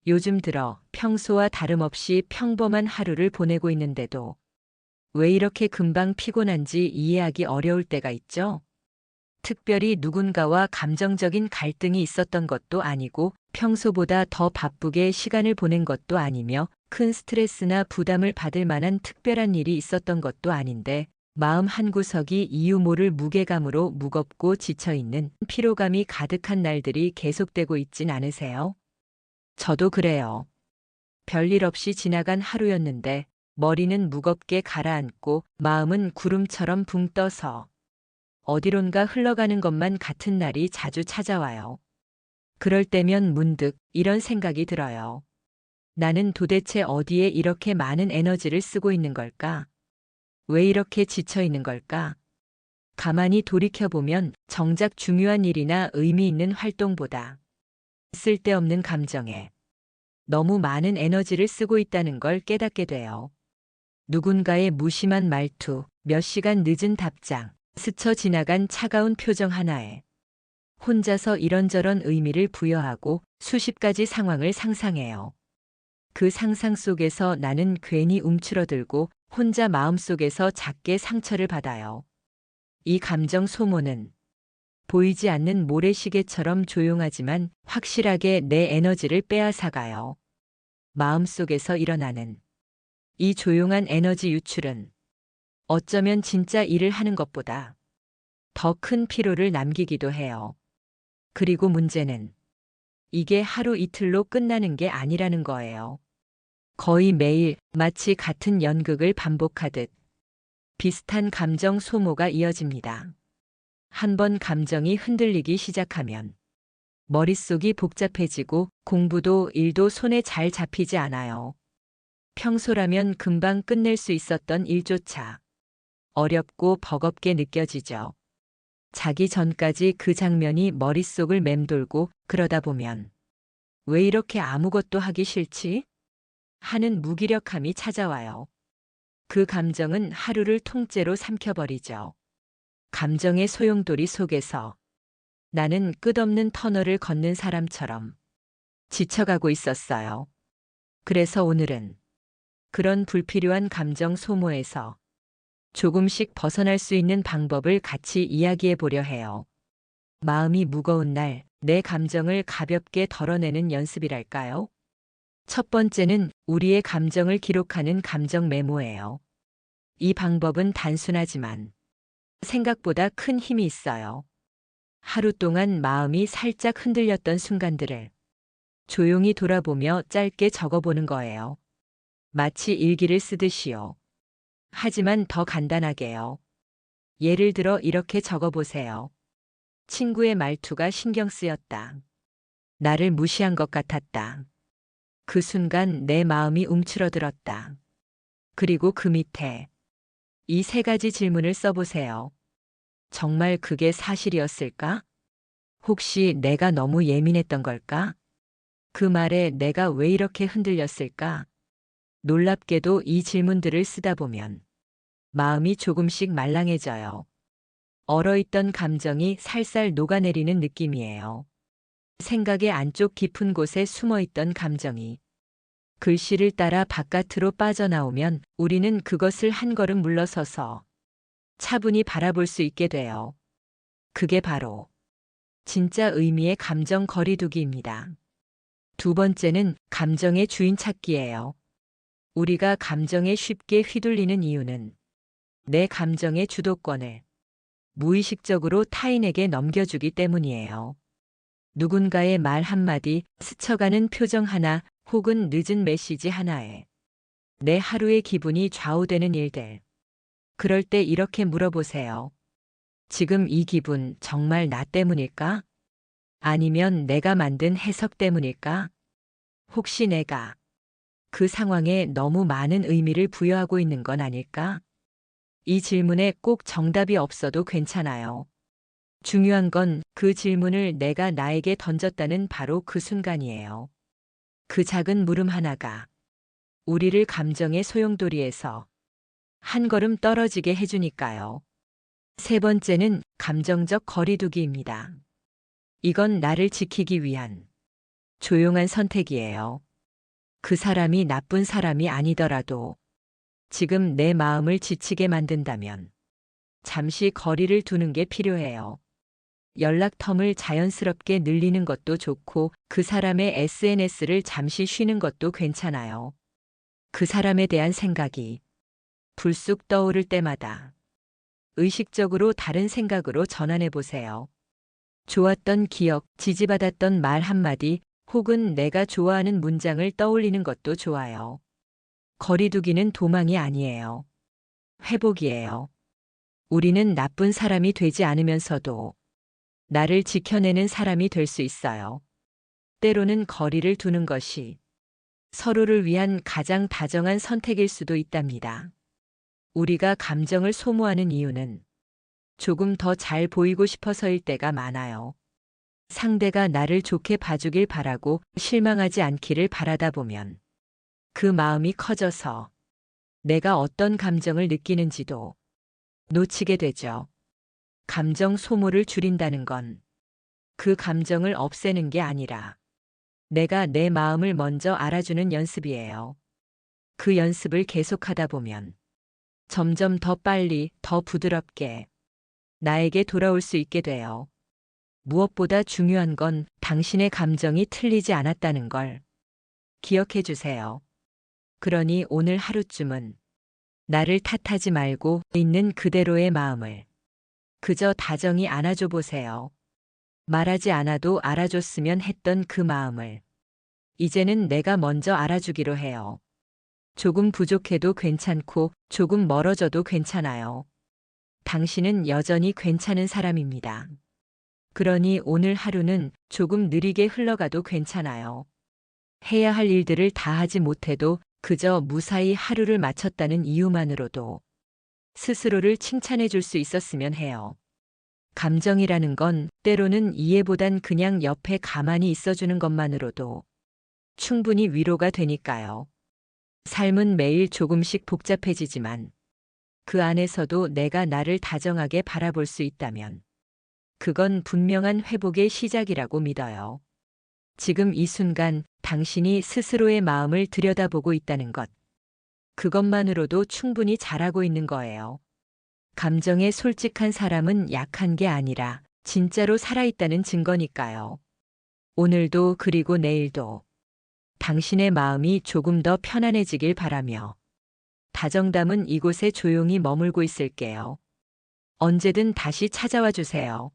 요즘 들어 평소와 다름없이 평범한 하루를 보내고 있는데도 왜 이렇게 금방 피곤한지 이해하기 어려울 때가 있죠? 특별히 누군가와 감정적인 갈등이 있었던 것도 아니고 평소보다 더 바쁘게 시간을 보낸 것도 아니며 큰 스트레스나 부담을 받을 만한 특별한 일이 있었던 것도 아닌데 마음 한구석이 이유 모를 무게감으로 무겁고 지쳐있는 피로감이 가득한 날들이 계속되고 있진 않으세요? 저도 그래요. 별일 없이 지나간 하루였는데 머리는 무겁게 가라앉고 마음은 구름처럼 붕 떠서 어디론가 흘러가는 것만 같은 날이 자주 찾아와요. 그럴 때면 문득 이런 생각이 들어요. 나는 도대체 어디에 이렇게 많은 에너지를 쓰고 있는 걸까? 왜 이렇게 지쳐 있는 걸까? 가만히 돌이켜보면 정작 중요한 일이나 의미 있는 활동보다 쓸데없는 감정에 너무 많은 에너지를 쓰고 있다는 걸 깨닫게 돼요. 누군가의 무심한 말투, 몇 시간 늦은 답장, 스쳐 지나간 차가운 표정 하나에 혼자서 이런저런 의미를 부여하고 수십 가지 상황을 상상해요. 그 상상 속에서 나는 괜히 움츠러들고 혼자 마음속에서 작게 상처를 받아요. 이 감정 소모는 보이지 않는 모래시계처럼 조용하지만 확실하게 내 에너지를 빼앗아가요. 마음속에서 일어나는 이 조용한 에너지 유출은 어쩌면 진짜 일을 하는 것보다 더 큰 피로를 남기기도 해요. 그리고 문제는 이게 하루 이틀로 끝나는 게 아니라는 거예요. 거의 매일 마치 같은 연극을 반복하듯 비슷한 감정 소모가 이어집니다. 한 번 감정이 흔들리기 시작하면 머릿속이 복잡해지고 공부도 일도 손에 잘 잡히지 않아요. 평소라면 금방 끝낼 수 있었던 일조차 어렵고 버겁게 느껴지죠. 자기 전까지 그 장면이 머릿속을 맴돌고 그러다 보면 왜 이렇게 아무것도 하기 싫지? 하는 무기력함이 찾아와요. 그 감정은 하루를 통째로 삼켜버리죠. 감정의 소용돌이 속에서 나는 끝없는 터널을 걷는 사람처럼 지쳐가고 있었어요. 그래서 오늘은 그런 불필요한 감정 소모에서 조금씩 벗어날 수 있는 방법을 같이 이야기해 보려 해요. 마음이 무거운 날, 내 감정을 가볍게 덜어내는 연습이랄까요? 첫 번째는 우리의 감정을 기록하는 감정 메모예요. 이 방법은 단순하지만 생각보다 큰 힘이 있어요. 하루 동안 마음이 살짝 흔들렸던 순간들을 조용히 돌아보며 짧게 적어보는 거예요. 마치 일기를 쓰듯이요. 하지만 더 간단하게요. 예를 들어 이렇게 적어보세요. 친구의 말투가 신경 쓰였다. 나를 무시한 것 같았다. 그 순간 내 마음이 움츠러들었다. 그리고 그 밑에 이 세 가지 질문을 써보세요. 정말 그게 사실이었을까? 혹시 내가 너무 예민했던 걸까? 그 말에 내가 왜 이렇게 흔들렸을까? 놀랍게도 이 질문들을 쓰다 보면 마음이 조금씩 말랑해져요. 얼어있던 감정이 살살 녹아내리는 느낌이에요. 생각의 안쪽 깊은 곳에 숨어있던 감정이 글씨를 따라 바깥으로 빠져나오면 우리는 그것을 한 걸음 물러서서 차분히 바라볼 수 있게 돼요. 그게 바로 진짜 의미의 감정 거리두기입니다. 두 번째는 감정의 주인 찾기예요. 우리가 감정에 쉽게 휘둘리는 이유는 내 감정의 주도권을 무의식적으로 타인에게 넘겨주기 때문이에요. 누군가의 말 한마디, 스쳐가는 표정 하나, 혹은 늦은 메시지 하나에 내 하루의 기분이 좌우되는 일들. 그럴 때 이렇게 물어보세요. 지금 이 기분 정말 나 때문일까? 아니면 내가 만든 해석 때문일까? 혹시 내가 그 상황에 너무 많은 의미를 부여하고 있는 건 아닐까? 이 질문에 꼭 정답이 없어도 괜찮아요. 중요한 건 그 질문을 내가 나에게 던졌다는 바로 그 순간이에요. 그 작은 물음 하나가 우리를 감정의 소용돌이에서 한 걸음 떨어지게 해주니까요. 세 번째는 감정적 거리두기입니다. 이건 나를 지키기 위한 조용한 선택이에요. 그 사람이 나쁜 사람이 아니더라도 지금 내 마음을 지치게 만든다면 잠시 거리를 두는 게 필요해요. 연락 텀을 자연스럽게 늘리는 것도 좋고 그 사람의 SNS를 잠시 쉬는 것도 괜찮아요. 그 사람에 대한 생각이 불쑥 떠오를 때마다 의식적으로 다른 생각으로 전환해 보세요. 좋았던 기억, 지지받았던 말 한마디 혹은 내가 좋아하는 문장을 떠올리는 것도 좋아요. 거리두기는 도망이 아니에요. 회복이에요. 우리는 나쁜 사람이 되지 않으면서도 나를 지켜내는 사람이 될 수 있어요. 때로는 거리를 두는 것이 서로를 위한 가장 다정한 선택일 수도 있답니다. 우리가 감정을 소모하는 이유는 조금 더 잘 보이고 싶어서일 때가 많아요. 상대가 나를 좋게 봐주길 바라고 실망하지 않기를 바라다 보면 그 마음이 커져서 내가 어떤 감정을 느끼는지도 놓치게 되죠. 감정 소모를 줄인다는 건 그 감정을 없애는 게 아니라 내가 내 마음을 먼저 알아주는 연습이에요. 그 연습을 계속하다 보면 점점 더 빨리, 더 부드럽게 나에게 돌아올 수 있게 돼요. 무엇보다 중요한 건 당신의 감정이 틀리지 않았다는 걸 기억해 주세요. 그러니 오늘 하루쯤은 나를 탓하지 말고 있는 그대로의 마음을 그저 다정히 안아줘 보세요. 말하지 않아도 알아줬으면 했던 그 마음을 이제는 내가 먼저 알아주기로 해요. 조금 부족해도 괜찮고 조금 멀어져도 괜찮아요. 당신은 여전히 괜찮은 사람입니다. 그러니 오늘 하루는 조금 느리게 흘러가도 괜찮아요. 해야 할 일들을 다 하지 못해도 그저 무사히 하루를 마쳤다는 이유만으로도 스스로를 칭찬해 줄 수 있었으면 해요. 감정이라는 건 때로는 이해보단 그냥 옆에 가만히 있어주는 것만으로도 충분히 위로가 되니까요. 삶은 매일 조금씩 복잡해지지만 그 안에서도 내가 나를 다정하게 바라볼 수 있다면 그건 분명한 회복의 시작이라고 믿어요. 지금 이 순간 당신이 스스로의 마음을 들여다보고 있다는 것. 그것만으로도 충분히 잘하고 있는 거예요. 감정에 솔직한 사람은 약한 게 아니라 진짜로 살아있다는 증거니까요. 오늘도 그리고 내일도 당신의 마음이 조금 더 편안해지길 바라며 다정 담은 이곳에 조용히 머물고 있을게요. 언제든 다시 찾아와 주세요.